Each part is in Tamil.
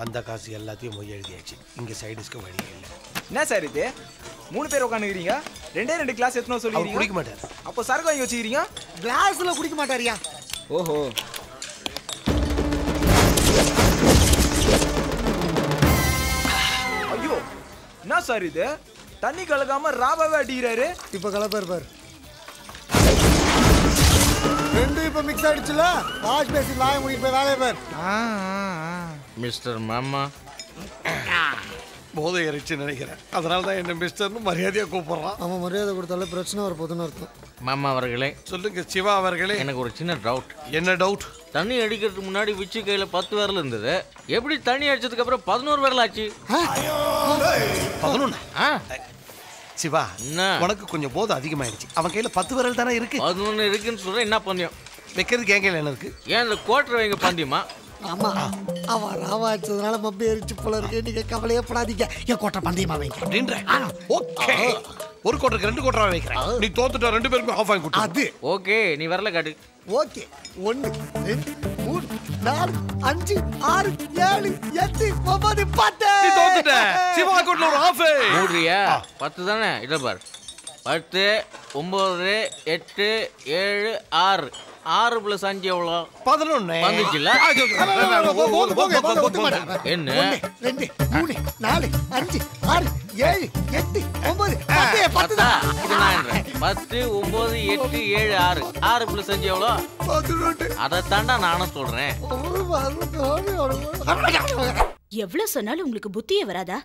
வந்த காசு எல்லாத்தையும் மொய் எழுதியாச்சு. இங்க சைடிஸ்க்கு வழி இல்லை. என்ன சார் இது 3 பேர் உட்காந்துக்கிறீங்க, 2 கிளாஸ் எத்தனை சொல்லிக்கிறீங்க? குடிக்க மாட்டார். அப்போ சரக்கு வாங்கி வச்சுக்கிறீங்க? கிளாஸ்ல குடிக்க மாட்டாரியா? ஓஹோ. ஐயோ என்ன சார் இது, தண்ணி கலக்காம ராபாவே அடிக்கிறாரு. இப்ப கலப்பாரு பாரு. ரெண்டு இப்ப மிக்ஸ் ஆயிடுச்சுல. வாஷ் பேசின் வாய மூடிட்டு போய் வேலைய பாரு. மிஸ்டர் மாமா போதை இறைச்சி நினைக்கிறேன். அதனால தான் என்ன மிஸ்டர்னு மரியாதையாக கூப்பிடுறான். அவன் மரியாதை கொடுத்தாலே பிரச்சனை வரப்போகுதுன்னு அர்த்தம். மாமா அவர்களே, சொல்லுங்க சிவா அவர்களே. எனக்கு ஒரு சின்ன டவுட். என்ன டவுட்? தண்ணி அடிக்கிறதுக்கு முன்னாடி விச்சு கையில 10 விரல் இருந்தது, எப்படி தண்ணி அடிச்சதுக்கு அப்புறம் 11 விரல் ஆச்சு? 11? சிவா, உனக்கு கொஞ்சம் போதை அதிகமாயிடுச்சு. அவன் கையில 10 விரல் தானே இருக்கு. 11 இருக்குன்னு சொல்ற. என்ன பந்தயம் வைக்கிறதுக்கு என் கையில என்ன இருக்கு? ஏன் இந்த கோட்டரை வைங்க பந்தயமா? ஆமா, அவன் ராவா அடிச்சதுனால மப்பி எரிச்சு போல இருக்கு. நீங்க கவலையே படாதீங்க, என் கோட்டை பந்தயமா வைங்க அப்படின்ற. ஓகே, ஒரு கோட்டருக்கு 2 கோட்டரா வைக்கிறேன். நீ தோத்துட்டா 2 பேருக்கும் ஆஃப் வாங்கி கொடு. அது ஓகே, நீ வரல காட்டு. ஓகே. 1 2 3 4 5 6 7 8 9 10. நீ தோத்துட்ட. சிவா அக்கவுண்ட்ல ஒரு ஆஃப். மூடுறியா? 10 தானே? இத பார். 10 9 8 7 6 6 + 5 எவ்வளோ? 11 வந்துச்சுல. என்ன 2 3 4 5 6 7 8 9 10 தான். 10 9 8 7 6 6 + 5 எவ்வளோ? 11. அதை தாண்டா நானும் சொல்றேன். எவ்வளவு சொன்னாலும் உங்களுக்கு புத்தியே வராதா?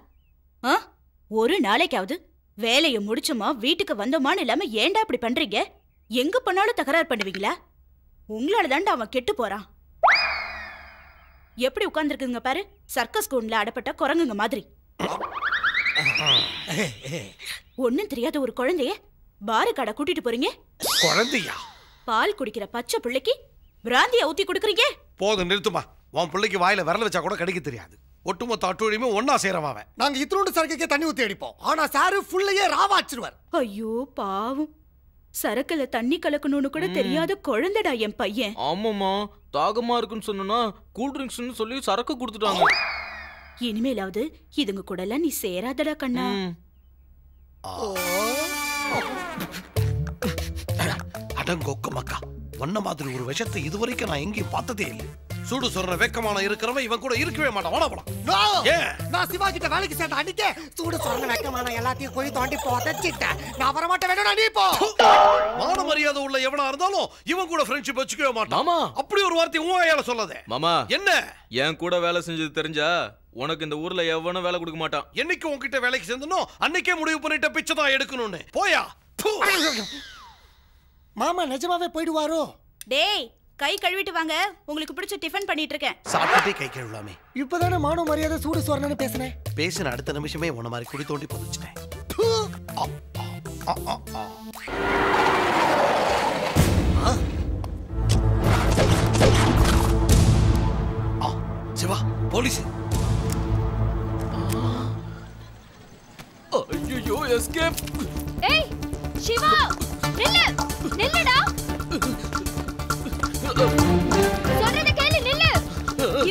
ஒரு நாளைக்காவது வேலையை முடிச்சோமா வீட்டுக்கு வந்தோமான்னு இல்லாம ஏன்டா இப்படி பண்றீங்க? எங்க பண்ணாலும் தகராறு பண்ணுவீங்களா? உங்களால தாண்டா அவன் கெட்டு போறான். எப்படி உட்கார்ந்துருக்குங்க பாரு, சர்க்கஸ் கூண்ல அடப்பட்ட குரங்குங்க மாதிரி. ஒண்ணும் தெரியாத ஒரு குழந்தைய பாரு கடை கூட்டிட்டு போறீங்க. குழந்தையா? பால் குடிக்கிற பச்சை பிள்ளைக்கு பிராந்திய ஊத்தி கொடுக்குறீங்க. போதும், நிறுத்துமா. உன் பிள்ளைக்கு வாயில விரல வச்சா கூட கடிக்க தெரியாது. ஒட்டுமொத்த அட்டுழியுமே ஒன்னா சேரவாவ. நாங்க இத்தனோண்டு சரக்குக்கே தண்ணி ஊத்தி அடிப்போம். ஆனா சாரு ஃபுல்லையே ராவா அடிச்சிருவார். ஐயோ பாவம், சரக்குல தண்ணி கலக்கணும்னு கூட தெரியாத குழந்தைடா என் பையன். ஆமாமா, தாகமா இருக்குன்னு சொன்னா கூல் ட்ரிங்க்ஸ்னு சொல்லி சரக்கு கொடுத்துட்டாங்க. இனிமேலாவது இதுங்க கூட எல்லாம் நீ சேராதடா கண்ணா. அடங்கொக்க மக்கா, ஒன்ன மாதிரி ஒரு விஷத்தை இதுவரைக்கும் நான் எங்கேயும் பார்த்ததே இல்லை. சூடு சொல்ற வெக்கமான இருக்கிறவன் இவன் கூட இருக்கவே மாட்டான். வாடா போலாம். நான் சிவா கிட்ட வேலைக்கு சேர்ந்த அன்னைக்கே சூடு சொல்ற வெக்கமான எல்லாத்தையும் போய் தோண்டி போதச்சிட்டேன். நான் வர மாட்டேன், வேணும்னா நீ போ. மான மரியாதை உள்ள எவனா இருந்தாலும் இவன் கூட ஃப்ரெண்ட்ஷிப் வச்சுக்கவே மாட்டான். மாமா, அப்படி ஒரு வார்த்தை உன் வாயால சொல்லாதே. மாமா, என்ன என் கூட வேலை செஞ்சது தெரிஞ்சா உனக்கு இந்த ஊர்ல எவனும் வேலை கொடுக்க மாட்டான். என்னைக்கு உன்கிட்ட வேலைக்கு சேர்ந்தனோ அன்னைக்கே முடிவு பண்ணிட்ட பிச்சை தான் எடுக்கணும்னு. போயா. மாமா நிஜமாவே போயிடுவாரோ? டேய், கை கழுவிட்டு வாங்க, உங்களுக்கு பிடிச்ச டிஃபன் பண்ணிட்டு இருக்கேன். சாப்பிட்டே கை கழுவலாமே. இப்பதானே மானோ மரியாதை சூடு சொரணன்னு பேசுனேன். பேசின அடுத்த நிமிஷமே உன்ன மாதிரி குடி தோண்டி புதைச்சிட்டேன். சிவா, போலீஸ். ஐயோ, எஸ்கேப். ஏய் சிவா, நில்லு, நில்லுடா. சொல்றத கேளு, நில்லு.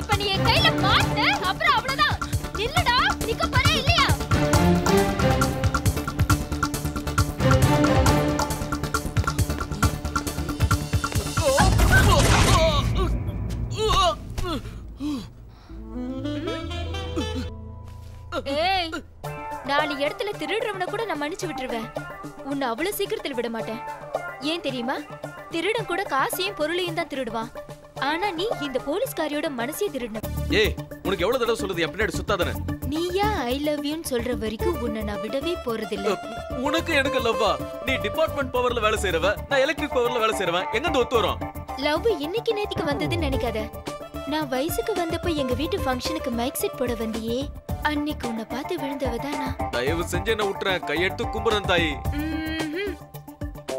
இப்ப நீ என் கையில மாட்ட, அப்புறம் அவ்வளவுதான். நில்லுடா, நிக்க போறே இல்லையா? ஏய், 4 இடத்துல திருடுறவனை கூட நான் மன்னிச்சு விட்டுருவேன். உன்னை அவ்வளவு சீக்கிரத்தில் விட மாட்டேன். ஏன் தெரியுமா? திருடன் கூட காசையும் பொருளையும் தான் திருடுவான். ஆனா நீ இந்த போலீஸ்காரியோட மனசையே திருடுன. ஏய், உனக்கு எவ்வளவு தடவை சொல்றது என் பின்னாடி சுத்தாதன? நீயா ஐ லவ் யூன்னு சொல்ற வரைக்கும் உன்னை நான் விடவே போறதில்ல. உனக்கு எனக்கு லவ்வா? நீ டிபார்ட்மெண்ட் பவர்ல வேலை செய்றவ, நான் எலக்ட்ரிக் பவர்ல வேலை செய்றவன். எங்க இருந்து ஒத்து வரோம்? லவ் இன்னைக்கு நேத்திக்கு வந்ததுன்னு நினைக்காத. நான் வயசுக்கு வந்தப்ப எங்க வீட்டு ஃபங்க்ஷனுக்கு மைக் செட் போட வந்தியே, அன்னைக்கு உன்னை பார்த்து விழுந்தவதானா? தயவு செஞ்சு என்ன விட்டுறேன், கையெடுத்து கும்புறேன் தாயி.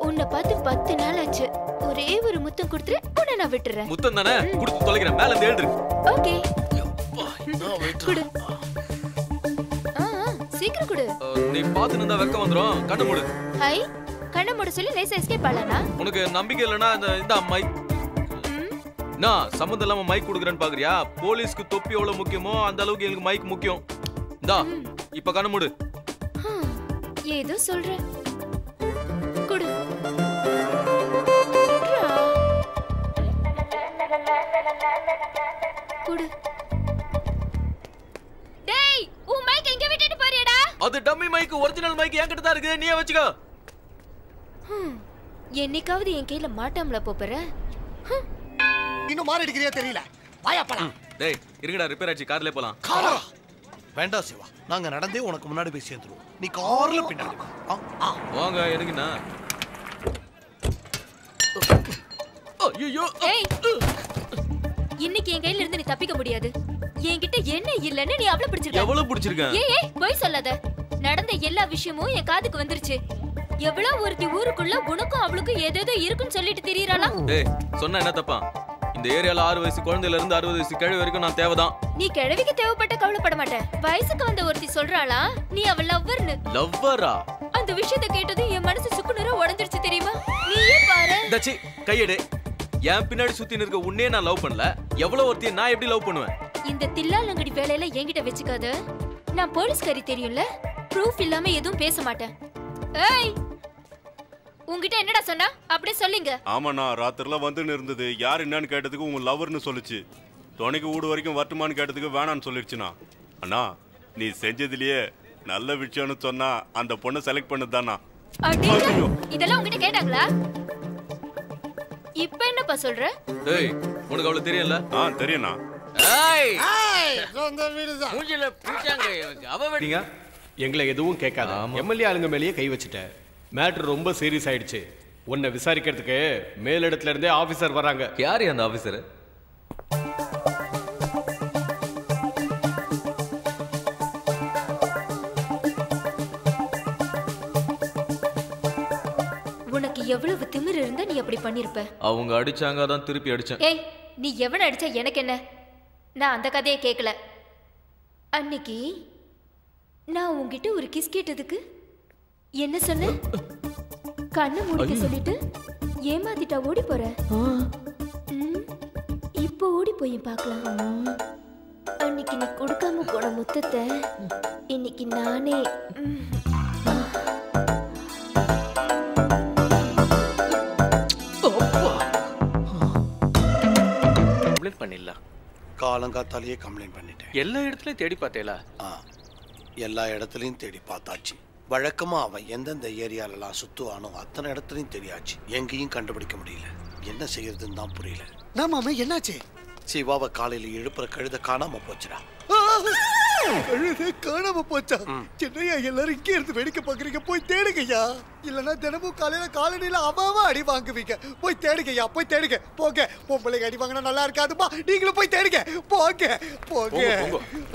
உன்னை பார்த்து 10 நாள் ஆச்சு. ஒரே ஒரு முத்தம் கொடுத்துரு, உன்னை நான் விட்டுறேன். முத்தம் தானே கொடுத்து தொலைக்கிறேன். மேல இருந்து எழுது. ஓகே, குடு. சீக்கிரம் குடு. நீ பாத்து நின்றா வெக்க வந்துரும். கண்ணு மூடு. ஹை, கண்ண மூட சொல்லி லேசா எஸ்கேப் ஆளானா? உனக்கு நம்பிக்கை இல்லனா இந்த அம்மை. நான் சம்மந்தம் இல்லாம மைக் கொடுக்குறேன்னு பாக்குறியா? போலீஸ்க்கு தொப்பி எவ்வளவு முக்கியமோ அந்த அளவுக்கு எனக்கு மைக் முக்கியம். இந்தா இப்ப கண்ணு மூடு. ஏதோ சொல்ற. குடு. குடு. டேய், உன் மைக் எங்க விட்டுட்டு போறியடா? அது டம்மி மைக், ஒரிஜினல் மைக் என்கிட்ட தான் இருக்கு. நீயே வச்சுக்கோ. என்னைக்காவது என் கையில மாட்டாமல போப்பற? இன்னும் மாறி அடிக்கிறியா தெரியல. வாயா போலாம். டேய் இருங்கடா, ரிப்பேர் ஆச்சு, கார்ல போலாம். காரா வேண்டாம் சிவா, நாங்க நடந்தே உனக்கு முன்னாடி போய் சேர்ந்துருவோம். நீ கார்ல பின்னாடி வாங்க. எதுக்குண்ணா? ஐயோ, ஏய், இன்னைக்கு என் கையில இருந்து நீ தப்பிக்க முடியாது. என்கிட்ட என்ன இல்லன்னு நீ அவளை பிடிச்சிருக்க. எவ்வளவு பிடிச்சிருக்க? ஏய் போய் சொல்லாத. நடந்த எல்லா விஷயமும் என் காதுக்கு வந்துருச்சு. எவ்வளவு ஒருத்தி ஊருக்குள்ள உனக்கும் அவளுக்கும் ஏதேதோ இருக்குன்னு சொல்லிட்டு திரியறாளா? டேய் சொன்னா என்ன தப்பா? இந்த ஏரியால 6 வயசு குழந்தையில இருந்து 60 வயசு கிழவி வரைக்கும் நான் தேவைதான். நீ கிழவிக்கு தேவைப்பட்ட கவலைப்பட மாட்டேன். வயசுக்கு வந்த ஒருத்தி சொல்றாளா நீ அவ லவ்வர்னு. லவ்வரா? அந்த விஷயத்தை கேட்டது என் மனசு சுக்குநூறா உடைஞ்சிருச்சு தெரியுமா? நீயே பாரு. தச்சி கையெடு. என் பின்னாடி சுத்தி இருக்க உன்னையே நான் லவ் பண்ணல. எவ்வளவு ஒருத்தியை நான் எப்படி லவ் பண்ணுவேன்? இந்த தில்லாலங்கடி வேலையில என்கிட்ட வச்சுக்காத. நான் போலீஸ்காரி தெரியும்ல. ப்ரூஃப் இல்லாம எதுவும் பேச மாட்டேன். ஏய், உன்கிட்ட என்னடா சொன்னா? அப்படியே சொல்லுங்க. ஆமாண்ணா, ராத்திரில வந்துன்னு இருந்தது. யார் என்னன்னு கேட்டதுக்கு உங்க லவர்னு சொல்லுச்சு. துணைக்கு வீடு வரைக்கும் வரட்டுமான்னு கேட்டதுக்கு வேணான்னு சொல்லிடுச்சுண்ணா. அண்ணா, நீ செஞ்சதுலயே நல்ல விஷயம்னு சொன்னா அந்த பொண்ணை செலக்ட் பண்ணதுதானா? இதெல்லாம் உன்கிட்ட கேட்டாங்களா? இப்ப என்னப்பா சொல்ற? ஏய், உனக்கு அவ்வளவு தெரியல? தெரியும்ண்ணா. ஏய், சொந்த வீடுதான். மூஞ்சில பிடிச்சாங்க எனக்கு. அவ நீங்க எங்களை எதுவும் கேட்காத. எம்எல்ஏ ஆளுங்க மேலேயே கை வச்சுட்ட. மேட்டர் ரொம்ப சீரியஸ் ஆயிடுச்சு. உன்னை விசாரிக்கிறதுக்கு மேலிடத்துல இருந்தே ஆபீசர் வராங்க. யாரு அந்த ஆபீசர்? உனக்கு எவ்வளவு திமிரு இருந்தா நீ அப்படி பண்ணிருப்ப? அவங்க அடிச்சாங்க, அதான் திருப்பி அடிச்சேன். ஏய், நீ எவன அடிச்சா எனக்கு என்ன? நான் அந்த கதையை கேட்கல. அன்னைக்கு நான் உன்கிட்ட ஒரு கிஸ் கேட்டதுக்கு என்ன சொன்ன? கண்ணு மூடிக்க சொல்லிட்டு ஏமாத்திட்டா ஓடி போற. இப்போ ஓடி போய் பார்க்கலாம். அன்னைக்கு நீ கொடுக்காம போன முத்தத்தை இன்னைக்கு நானே கம்ப்ளைண்ட் பண்ணிடலாம். காலங்காத்தாலேயே கம்ப்ளைண்ட் பண்ணிட்டேன். எல்லா இடத்துலயும் தேடி பார்த்தேலா? எல்லா இடத்துலயும் தேடி பார்த்தாச்சு. வழக்கமா அவன் எந்தெந்த ஏரியாலலாம் சுத்துவானோ அத்தனை இடத்துலயும் தெரியாச்சு. எங்கேயும் கண்டுபிடிக்க முடியல. என்ன செய்யறதுன்னு தான் புரியல. மாமா என்னாச்சு? சிவாவை காலையில எழுப்புற கழுத காணாம போச்சுடா. கழுத காணாம போச்சா? என்னையா எல்லாரும் இங்கே இருந்து வேடிக்கை பாக்குறீங்க? போய் தேடுங்கய்யா. இல்லன்னா தினமும் காலையில காலனில அவாவா அடி வாங்குவீங்க. போய் தேடுங்கய்யா, போய் தேடுங்க. போங்க, பொம்பளைங்க அடி வாங்கினா நல்லா இருக்காதுப்பா. நீங்களும் போய் தேடுங்க. போங்க போங்க.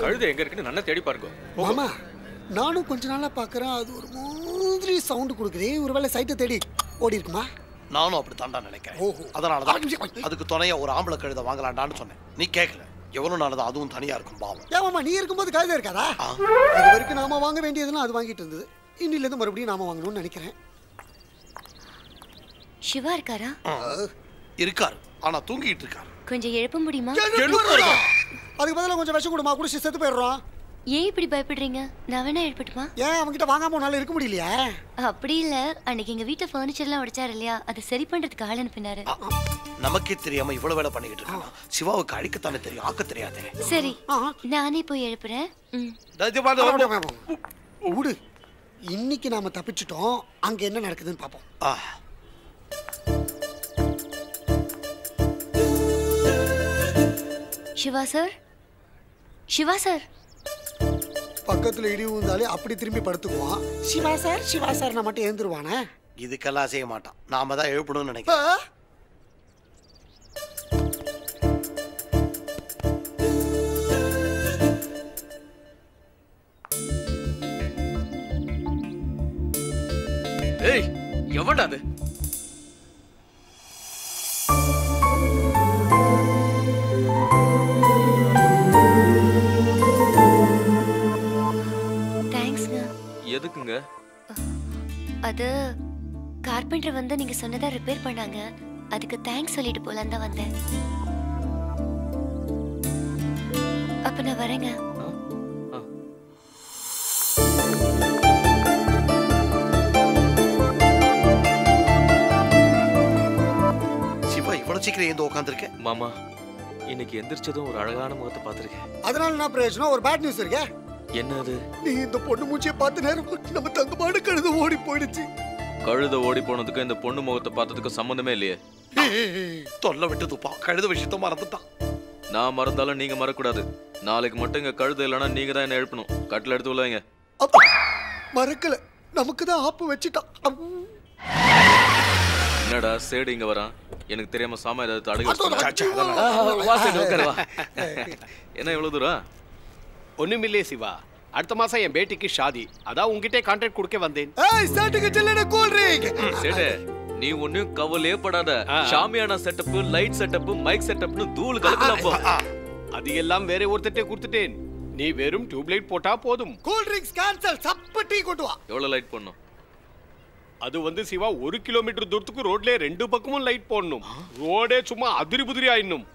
கழுத எங்க இருக்குன்னு நல்லா தேடி பாருங்க. மாமா, நானும் கொஞ்ச நாளா பாக்குறேன். அது ஒரு மாதிரி சவுண்ட் கொடுக்குது. ஒருவேளை சைட்டை தேடி ஓடி இருக்குமா? நானும் அப்படி தாண்டா நினைக்கிறேன். அதனாலதான் அதுக்கு துணையா ஒரு ஆம்பளை கழுத வாங்கலாண்டான்னு சொன்னேன். நீ கேட்கல. எவ்வளவு நாளதான் அதுவும் தனியா இருக்கும் பாவம். ஏமாமா, நீ இருக்கும்போது கழுத இருக்காதா? அது வரைக்கும் நாம வாங்க வேண்டியதுன்னா அது வாங்கிட்டு இருந்தது. இன்னில இருந்து மறுபடியும் நாம வாங்கணும்னு நினைக்கிறேன். சிவா இருக்காரா? இருக்காரு, ஆனா தூங்கிட்டு இருக்காரு. கொஞ்சம் எழுப்ப முடியுமா? அதுக்கு பதிலா கொஞ்சம் விஷம் கொடுமா, குடிச்சு செத்து போயிடுறோம். ஏன் இப்படி பயப்படுறீங்க? நான் வேணா எழுப்பட்டுமா? ஏன் அவன்கிட்ட வாங்காம உன்னால இருக்க முடியலையா? அப்படி இல்ல, அன்னைக்கு எங்க வீட்டுல பர்னிச்சர்லாம் உடைச்சாரு இல்லையா, அதை சரி பண்றதுக்கு ஆள் அனுப்பினாரு. நமக்கே தெரியாம இவ்வளவு வேலை பண்ணிக்கிட்டு இருக்கான். சிவாவுக்கு அழிக்கத்தானே தெரியும், ஆக்க தெரியாதே. சரி, நானே போய் எழுப்புறேன். விடு, இன்னைக்கு நாம தப்பிச்சிட்டோம். அங்க என்ன நடக்குதுன்னு பாப்போம். Siva sir, Siva sir. பக்கத்துல இடி விழுந்தாலே அப்படி திரும்பி படுத்துக்குவான். சிவா சார், சிவா சார் நான் மட்டும் எழுந்துருவானே. இதுக்கெல்லாம் செய்ய மாட்டான். நாம தான் எழுப்பணும்னு நினைக்கிறேன். ஏய், எவன்டா அது? எதுக்குங்க? அது கார்பெண்டர் வந்து நீங்க சொன்னதா ரிப்பேர் பண்ணாங்க. அதுக்கு தேங்க்ஸ் சொல்லிட்டு போலாம் தான் வந்தேன். அப்ப நான் வரேங்க. சிவா இவ்வளவு சீக்கிரம் ஏந்து உட்காந்துருக்கேன். மாமா இன்னைக்கு எந்திரிச்சதும் ஒரு அழகான முகத்தை பார்த்திருக்கேன். அதனால என்ன பிரயோஜனம்? ஒரு பேட் நியூஸ் இருக்கே. என்ன அது? நீ இந்த பொண்ணு மூஞ்சியை பார்த்த நேரம் நம்ம தங்கமான கழுத ஓடி போயிடுச்சு. கழுத ஓடி போனதுக்கு இந்த பொண்ணு முகத்தை பார்த்ததுக்கு சம்பந்தமே இல்லையே. தொல்லை விட்டு துப்பா, கழுத விஷயத்த மறந்துட்டான். நான் மறந்தாலும் நீங்க மறக்கூடாது. நாளைக்கு மட்டும் இங்க கழுத இல்லைன்னா நீங்க தான் என்ன எழுப்பணும். கட்டில் எடுத்து உள்ளவங்க. மறக்கல, நமக்கு தான் ஆப்பு வச்சுட்டான். என்னடா சேடு இங்க வரான்? எனக்கு தெரியாம சாமா ஏதாவது தடுக்க. என்ன இவ்வளவு தூரம்? ஒண்ணுமில்லையே சிவா, அடுத்த மாசம் என் பேட்டிக்கு ஷாதி. அதான் உங்ககிட்ட கான்ட்ராக்ட் கொடுக்க வந்தேன். சேடு நீ ஒன்னும் கவலையே படாத. ஷாமியானா செட்டப், லைட் செட்டப், மைக் செட்டப்னு தூள் கலக்கலாம். அது எல்லாம் வேற ஒருத்தட்டே கொடுத்துட்டேன். நீ வெறும் டியூப் லைட் போட்டா போதும். கூல் ட்ரிங்க்ஸ் கேன்சல், சப்ப டீ கொண்டு வா. எவ்வளவு லைட் போடணும்? அது வந்து சிவா 1 கிலோமீட்டர் தூரத்துக்கு ரோட்ல 2 பக்கமும் லைட் போடணும். ரோடே சும்மா அதிரி புதிரி ஆயிடணும்.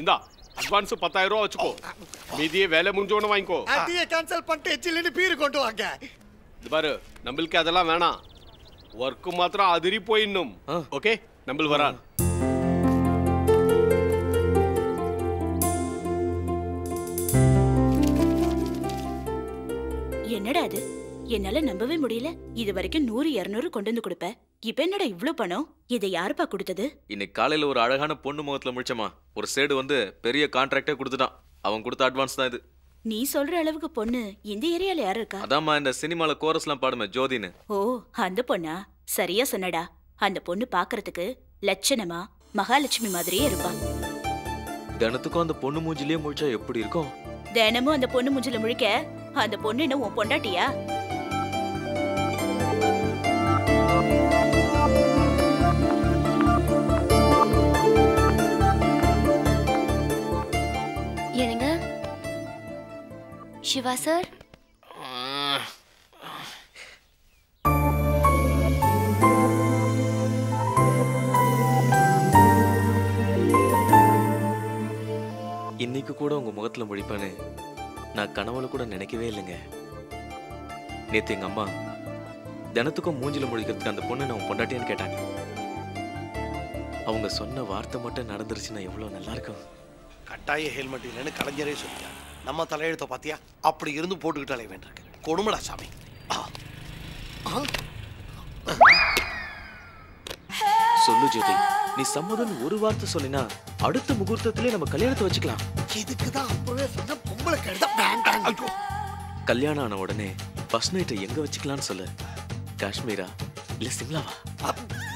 இந்தா அட்வான்ஸ் 10,000 ரூபா வச்சுக்கோ. மீதியே வேலை முடிஞ்சோன்னு வாங்கிக்கோ. டீயை கேன்சல் பண்ணிட்டு சில்லுன்னு பீர் கொண்டு வாங்க. இது பாரு, நம்மளுக்கு அதெல்லாம் வேணாம். ஒர்க்கு மாத்திரம் அதிரி போயிடணும். ஓகே, நம்ம வரான். என்னடா அது? என்னால நம்பவே முடியல. இது வரைக்கும் 100-200 கொண்டு வந்து கொடுப்ப. இப்ப என்னடா இவ்ளோ பணம்? இதை யாருப்பா கொடுத்தது? இன்னைக்கு காலையில ஒரு அழகான பொண்ணு முகத்துல முடிச்சமா. ஒரு சேடு வந்து பெரிய கான்ட்ராக்டே கொடுத்துட்டான். அவன் கொடுத்த அட்வான்ஸ் தான் இது. நீ சொல்ற அளவுக்கு பொண்ணு இந்த ஏரியால யாரு இருக்கா? அதாம்மா இந்த சினிமால கோரஸ்லாம் பாடுமே ஜோதின்னு. ஓ, அந்த பொண்ணா? சரியா சொன்னடா. அந்த பொண்ணு பாக்குறதுக்கு லட்சணமா மகாலட்சுமி மாதிரியே இருப்பா. தினத்துக்கும் அந்த பொண்ணு மூஞ்சிலேயே முழிச்சா எப்படி இருக்கும்? தினமும் அந்த பொண்ணு மூஞ்சில முழிக்க அந்த பொண்ணு என்ன உன் பொண்டாட்டியா? என்னங்க சிவா சார்? இன்னைக்கு கூட உங்க முகத்துல முழிப்பானு நான் கனவுல கூட நினைக்கவே இல்லைங்க. நேத்து எங்க அம்மா தினத்துக்கும் மூஞ்சில முழிக்கிறதுக்கு அந்த பொண்ணு நான் பொண்டாட்டியான்னு கேட்டாங்க. அவங்க சொன்ன வார்த்தை மட்டும் நடந்துருச்சுன்னா எவ்வளவு நல்லா இருக்கும். கட்டாய ஹெல்மெட் இல்லைன்னு கலைஞரே சொல்லிட்டார். நம்ம தலையெழுத்த பாத்தியா? அப்படி இருந்து போட்டுக்கிட்டு அலைய வேண்டியிருக்கு. கொடுமடா சாமி. சொல்லு ஜோதி, நீ சம்மதம் ஒரு வார்த்தை சொன்னா அடுத்த முகூர்த்தத்திலே நம்ம கல்யாணத்தை வச்சுக்கலாம். இதுக்குதான் அப்பவே சொன்ன பொம்பளை கழுத வேண்டாம். கல்யாணம் ஆன உடனே ஃபர்ஸ்ட் நைட்டை எங்க வச்சுக்கலாம்னு சொல்லு. காஷ்மீரா இல்ல சிம்லாவா?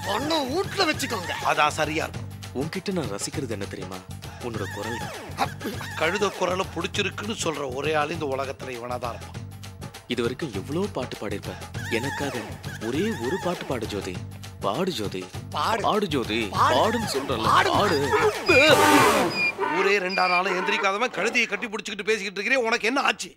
பொண்ணு வீட்டுல வச்சுக்கோங்க. அதான் சரியா இருக்கும். உன்கிட்ட நான் ரசிக்கிறது என்ன தெரியுமா? உன்னோட குரல் தான். கழுத குரலை பிடிச்சிருக்குன்னு சொல்ற ஒரே ஆள் இந்த உலகத்துல இவனாதான் இருப்பான். இது வரைக்கும் எவ்வளவு பாட்டு பாடிருப்ப. எனக்காக ஒரே ஒரு பாட்டு பாடு ஜோதி. பாடு ஜோதி, பாடு ஜோதி, பாடுன்னு சொல்றல. பாடு. ஊரே 2 நாளும் எந்திரிக்காதவன் கழுதையை கட்டி பிடிச்சிக்கிட்டு பேசிக்கிட்டு இருக்கிறேன். உனக்கு என்ன ஆச்சு?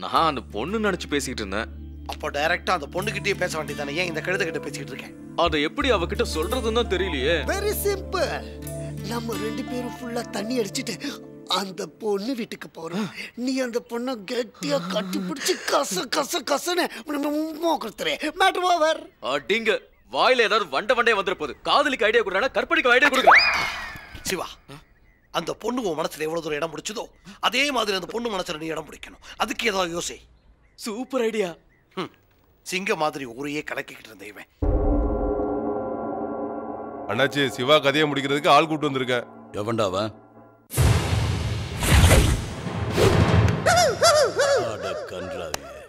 நான் அந்த பொண்ணு நினைச்சு பேசிக்கிட்டு இருந்தேன். அப்போ டைரக்டா அந்த பொண்ணுகிட்டயே பேச வேண்டியதானே? ஏன் இந்த கழுதை கிட்ட பேசிக்கிட்டு இருக்கேன்? அதை எப்படி அவகிட்ட சொல்றதுன்னு தான் தெரியலையே. Very simple. நம்ம 2 பேரும் ஃபுல்லா தண்ணி அடிச்சிட்டு அந்த பொண்ணு வீட்டுக்கு போறோம். நீ அந்த பொண்ணை கெட்டியா கட்டி பிடிச்சி கசன்னு மோக்கறே. Matter over. அடிங்க வாயில ஏதாவது வண்டே வந்துற போகுது. காதலிக்கு ஐடியா கொடுறானா கற்பனைக்கு ஐடியா கொடுக்குறா. சிவா, அந்த பொண்ணு உன் மனசுல எவ்வளவு தூரம் இடம் பிடிச்சதோ அதே மாதிரி அந்த பொண்ணு மனசுல நீ இடம் பிடிக்கணும். அதுக்கு ஏதாவது யோசி. Super idea. சிங்க மாதிரி ஊரையே கலக்கிக்கிட்டு இருந்த இவன். அண்ணாச்சி, சிவா கதையை முடிக்கிறதுக்கு ஆள் கூட்டு வந்திருக்கேன். எவன்டாவன்?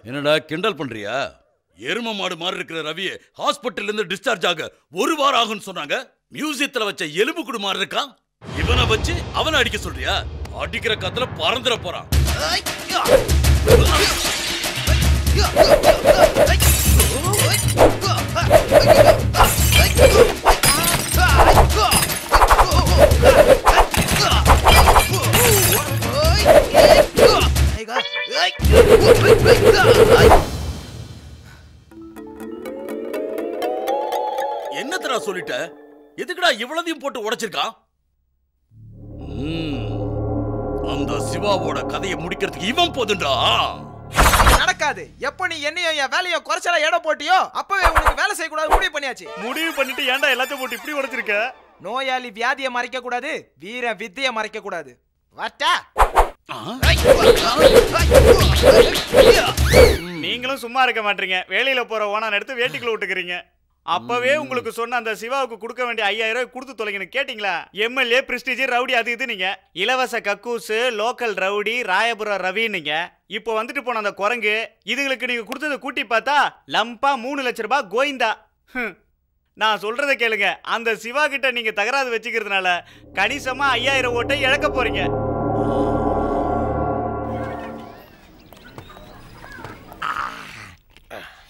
என்னடா கிண்டல் பண்றியா? எரும மாடு மாதிரி இருக்கிற ரவியை ஹாஸ்பிட்டல்ல இருந்து டிஸ்சார்ஜ் ஆக 1 வாரம் ஆகும்னு சொன்னாங்க. மியூசியத்துல வச்ச எலும்பு குடு மாதிரி இருக்கான். இவனை வச்சு அவனை அடிக்க சொல்றியா? அடிக்கிற கத்துல பறந்துட போறான். என்னத்தடா சொல்லிட்ட? எதுக்குடா இவ்வளதையும் போட்டு உடைச்சிருக்கான்? அந்த சிவாவோட கதையை முடிக்கிறதுக்கு இவன் போதுண்டா. நடக்காது. எப்ப நீ என்னையும் என் வேலையும் குறைச்சலா எடை போட்டியோ அப்பவே உனக்கு வேலை செய்ய கூடாது முடிவு பண்ணியாச்சு. முடிவு பண்ணிட்டு ஏன்டா எல்லாத்தையும் போட்டு இப்படி உடைச்சிருக்க? நோயாளி வியாதியை மறைக்க கூடாது, வீர வித்தையை மறைக்க கூடாது. வாட்டா. நீங்களும் சும்மா இருக்க மாட்டீங்க. வேலையில போற ஓனான் எடுத்து வேட்டிக்குள்ள விட்டுக்கிறீங்க. அப்பவே உங்களுக்கு சொன்ன அந்த சிவாவுக்கு கொடுக்க வேண்டிய 5000 ரூபாய் கொடுத்து தொலைங்கன்னு கேட்டீங்களா? எம்எல்ஏ பிரஸ்டீஜ் ரவுடி அது இது நீங்க இலவச கக்கூசு லோக்கல் ரவுடி ராயபுரம் ரவி நீங்க இப்போ வந்துட்டு போன அந்த குரங்கு இதுகளுக்கு நீங்க கொடுத்ததை கூட்டி பார்த்தா லம்பா 3 லட்சம் ரூபாய் கோயிந்தா. நான் சொல்றதை கேளுங்க. அந்த சிவா கிட்ட நீங்க தகராறு வச்சுக்கிறதுனால கணிசமா 5000 ஓட்டை இழக்க போறீங்க.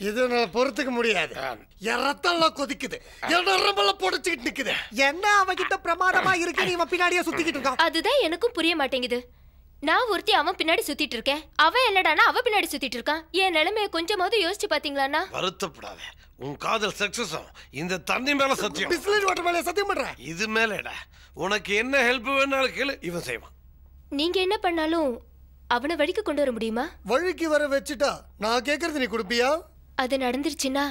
இது நான் பொறுத்துக்க முடியாது. என் ரத்தம்லாம் கொதிக்குது, என் நரம்பெல்லாம் பொடிச்சுக்கிட்டு நிக்குது. என்ன அவகிட்ட பிரமாதமா இருக்கு, நீ இவன் பின்னாடியே சுத்திக்கிட்டு இருக்கான். அதுதான் எனக்கும் புரிய மாட்டேங்குது. நான் ஒருத்தி அவன் பின்னாடி சுத்திட்டு இருக்கேன், அவன் என்னடானா அவ பின்னாடி சுத்திட்டு இருக்கான். என் நிலைமையை கொஞ்சமாவது யோசிச்சு பாத்தீங்களாண்ணா? வருத்தப்படாத, உன் காதல் சக்சஸ் ஆகும். இந்த தண்ணி மேல சத்தியம், பிஸ்லரி வாட்டர் மேல சத்தியம் பண்றேன். இது மேலடா உனக்கு என்ன ஹெல்ப் வேணாலும் கேளு, இவன் செய்வான். நீங்க என்ன பண்ணாலும் அவனை வழிக்கு கொண்டு வர முடியுமா? வழிக்கு வர வச்சுட்டா நான் கேக்குறது நீ கொடுப்பியா? அது நடந்துருச்சுன்னா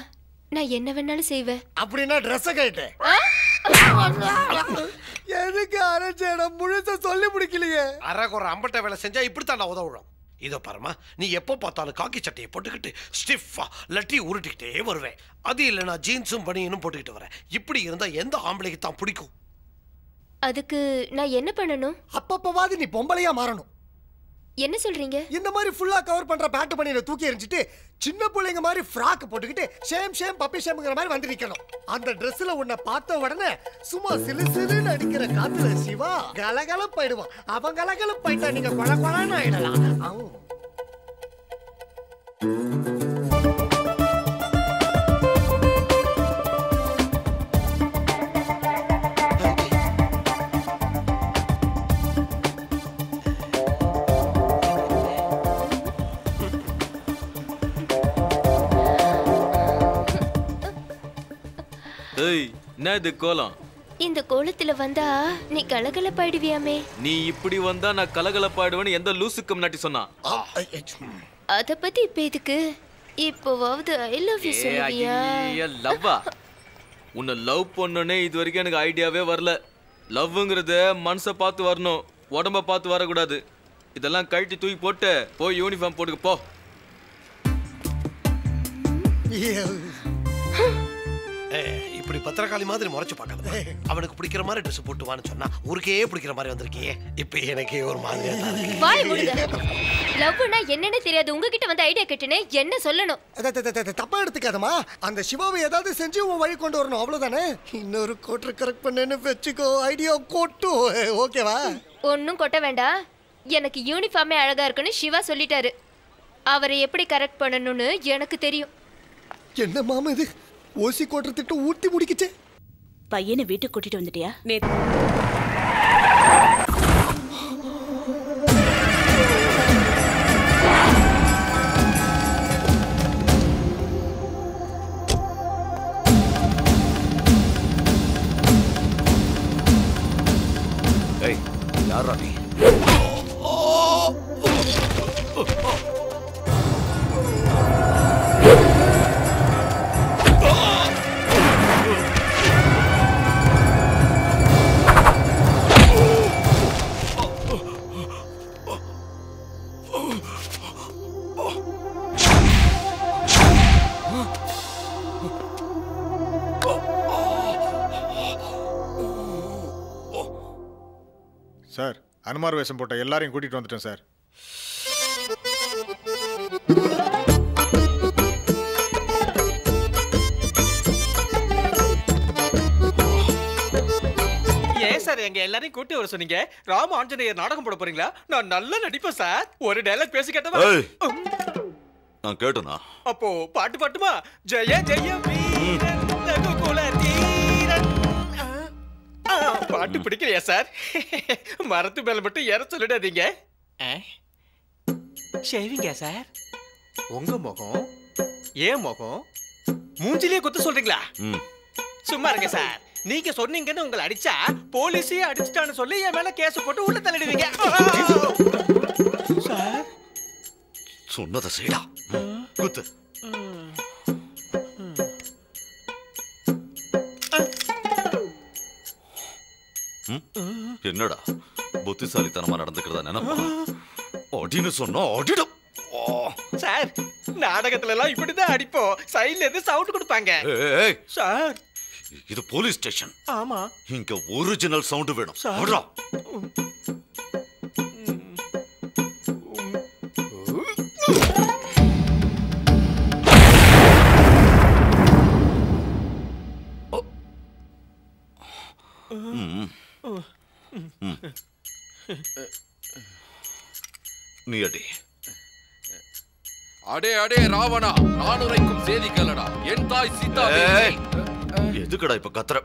நான் என்ன வேணாலும் செய்வேன். அப்படின்னா ட்ரெஸ் கேட்டேன். எதுக்கு அரைச்சேட முழுச சொல்லி முடிக்கலையே. அரைக்குற அம்பட்ட வேலை செஞ்சா இப்படித்தான் உதவுறோம். இதோ பாருமா, நீ எப்போ பார்த்தாலும் காக்கி சட்டையை போட்டுக்கிட்டு ஸ்டிஃபா லட்டி உருட்டிக்கிட்டே வருவேன். அது இல்லைனா ஜீன்ஸும் பனியனும் போட்டுக்கிட்டு வரேன். இப்படி இருந்தா எந்த ஆம்பளைக்கு தான் பிடிக்கும்? அதுக்கு நான் என்ன பண்ணணும்? அப்பப்பவாது நீ பொம்பளையா மாறணும். என்ன சொல்றீங்க? இந்த மாதிரி ஃபுல்லா கவர் பண்ற பேண்ட் பண்ணியை தூக்கி எறிஞ்சிட்டு சின்ன பிள்ளைங்க மாதிரி ஃப்ராக் போட்டுக்கிட்டு ஷேம் பப்பி ஷேம்ங்கிற மாதிரி வந்து நிக்கணும். அந்த ட்ரெஸ்ல உன்னை பார்த்த உடனே சும்மா சிலு சிலுன்னு அடிக்கிற காத்துல சிவா கலகல போயிடுவான். அவன் கலகல போயிட்டா நீங்க கொல கொலன்னு ஆயிடலாம். என்ன இது கோலம்? இந்த கோலத்துல வந்தா நீ கலகலப்பாயிடுவியாமே. நீ இப்படி வந்தா நான் கலகலப்பாயிடுவேன்னு எந்த லூசுக்கு முன்னாடி சொன்னா? அத பத்தி இப்ப எதுக்கு? இப்போவாவது ஐ லவ் யூ சொல்லுவியா? லவ்வா? உன்னை லவ் பண்ணனே இது வரைக்கும் எனக்கு ஐடியாவே வரல. லவ்ங்கிறது மனசை பார்த்து வரணும், உடம்ப பார்த்து வரக்கூடாது. இதெல்லாம் கழட்டி தூக்கி போட்டு போய் யூனிஃபார்ம் போட்டுக்க போ. இப்படி பத்திரக்காளி மாதிரி முறைச்சு பார்க்காத. அவனுக்கு பிடிக்கிற மாதிரி ட்ரெஸ் போட்டுவான்னு சொன்னா ஊருக்கே பிடிக்கிற மாதிரி வந்திருக்கியே. இப்ப எனக்கே ஒரு மாதிரியா இருக்கு. வாய் மூடுங்க. லவ்னா என்னன்னு தெரியாது, உங்ககிட்ட வந்து ஐடியா கேட்டனே என்ன சொல்லணும்? தப்பா எடுத்துக்காதமா. அந்த சிவாவை ஏதாவது செஞ்சு உன் வழி கொண்டு வரணும், அவ்வளவுதானே. இன்னொரு கோட்டர் கரெக்ட் பண்ணேன்னு வெச்சுக்கோ, ஐடியா கொட்டு. ஓகேவா? ஒன்னும் கொட்ட வேண்டாம். எனக்கு யூனிஃபார்மே அழகா இருக்குன்னு சிவா சொல்லிட்டாரு. அவரை எப்படி கரெக்ட் பண்ணணும்னு எனக்கு தெரியும். என்ன மாமா இது ஓசி கோட்டர் திட்டம் ஊட்டி முடிக்கிச்சே. பையனை வீட்டுக்கு கூட்டிட்டு வந்துட்டியா? ஏய், யாரா நீ? சார், அனுமார் வேஷம் போட்ட எல்லாரையும் கூட்டிட்டு வந்துட்டேன் சார். ஏன் சார் எங்க எல்லாரையும் கூட்டி வர சொன்னீங்க? ராம ஆஞ்சநேயர் நாடகம் போட போறீங்களா? நான் நல்லா நடிப்பேன் சார். ஒரு டயலாக் பேசி கேட்டவா? நான் கேட்டனா? அப்போ பாட்டு பாட்டுமா? ஜெய ஜெய வீரன் ரகுகுல தீரன். பாட்டு பிடிக்கலையா சார்? மரத்து மேல மட்டும் ஏற சொல்லிடாதீங்க. ஷேவிங்க சார்? உங்க முகம் ஏன் முகம் மூஞ்சிலேயே குத்த சொல்றீங்களா? சும்மா இருங்க சார். நீங்க சொன்னீங்கன்னு உங்களை அடிச்சா போலீஸே அடிச்சிட்டான்னு சொல்லி என் மேல கேஸ் போட்டு உள்ள தள்ளிடுவீங்க. சார் சொன்னதை செய்டா. குத்து. என்னடா புத்திசாலித்தனமா நடந்துக்கிறதா நினைப்பா? அடின்னு சொன்னா அடிடும். சார் நாடகத்துல எல்லாம் இப்படிதான் அடிப்போம். சைடுல இருந்து சவுண்ட் கொடுப்பாங்க. சார் இது போலீஸ் ஸ்டேஷன். ஆமா. இங்க ஒரிஜினல் சவுண்ட் வேணும். சார் நீ அடி. அடே அடே ராவணா, நான் உரைக்கும் செய்தி கேளடா. என் தாய் சீதா எதுக்குடா இப்ப கத்துற?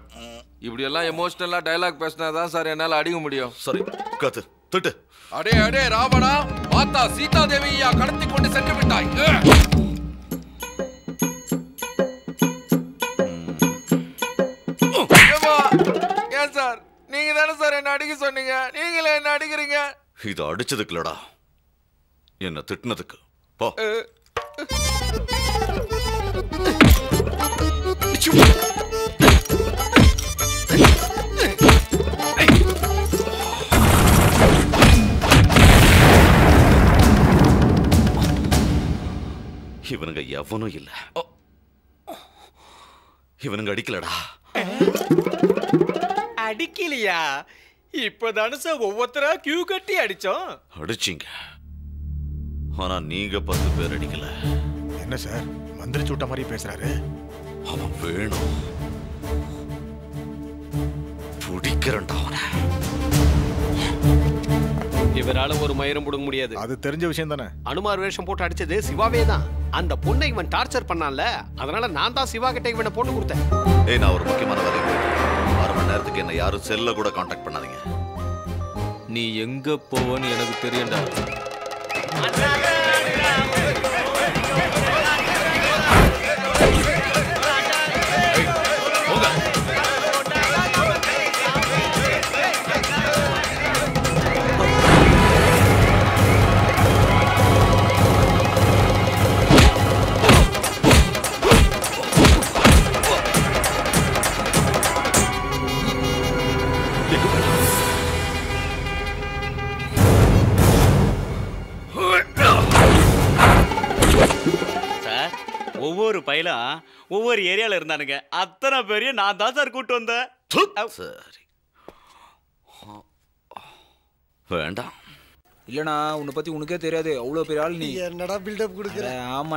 இப்படி எல்லாம் எமோஷனலா டயலாக் பேசினாதான் சார் என்னால அடிக்க முடியும். சரி கத்து திட்டு. அடே அடே ராவணா, மாதா சீதா தேவியா கடத்தி கொண்டு சென்று விட்டாய். ஏன் சார் நீங்க தானே சார் என்ன அடிக்க சொன்னீங்க, நீங்களே என்ன அடிக்கிறீங்க? இது அடிச்சதுக்கு இல்லடா, என்ன திட்டினதுக்கு. போ. இவனுங்க எவனும் இல்ல. இவனுங்க அடிக்கலடா. அடிக்கலையா? இப்பதானே சார் ஒவ்வொருத்தரா கியூ கட்டி அடிச்சோம். அடிச்சிங்க, ஆனா நீங்க 10 பேர் அடிக்கல. என்ன சார் மந்திரி சூட்ட மாதிரி பேசுறாரு? அவன் வேணும். பிடிக்கிறண்டா அவனை. இவரால ஒரு மயிரம் புடுங்க முடியாது. அது தெரிஞ்ச விஷயம் தானே. அனுமார் வேஷம் போட்டு அடிச்சது சிவாவே தான். அந்த பொண்ணை இவன் டார்ச்சர் பண்ணான்ல, அதனால நான் தான் சிவா கிட்ட இவனை போட்டு கொடுத்தேன். ஏய், நான் ஒரு முக்கியமான வேலை. 6 மணி நேரத்துக்கு என்ன யாரும் செல்ல கூட கான்டாக்ட் பண்ணாதீங்க. நீ எங்க போவன்னு எனக்கு தெரியும்டா. ஒவ்வொரு பையலும் ஒவ்வொரு ஏரியால இருந்தானுங்க. அத்தனை பேரையும் நான் தான் சார் கூட்டு வந்தேன். சரி வேண்டாம். இல்லனா உன்னை பத்தி உனக்கே தெரியாது, அவ்வளவு பெரிய ஆள் நீ. என்னடா பில்டப் கொடுக்குற? ஆமா.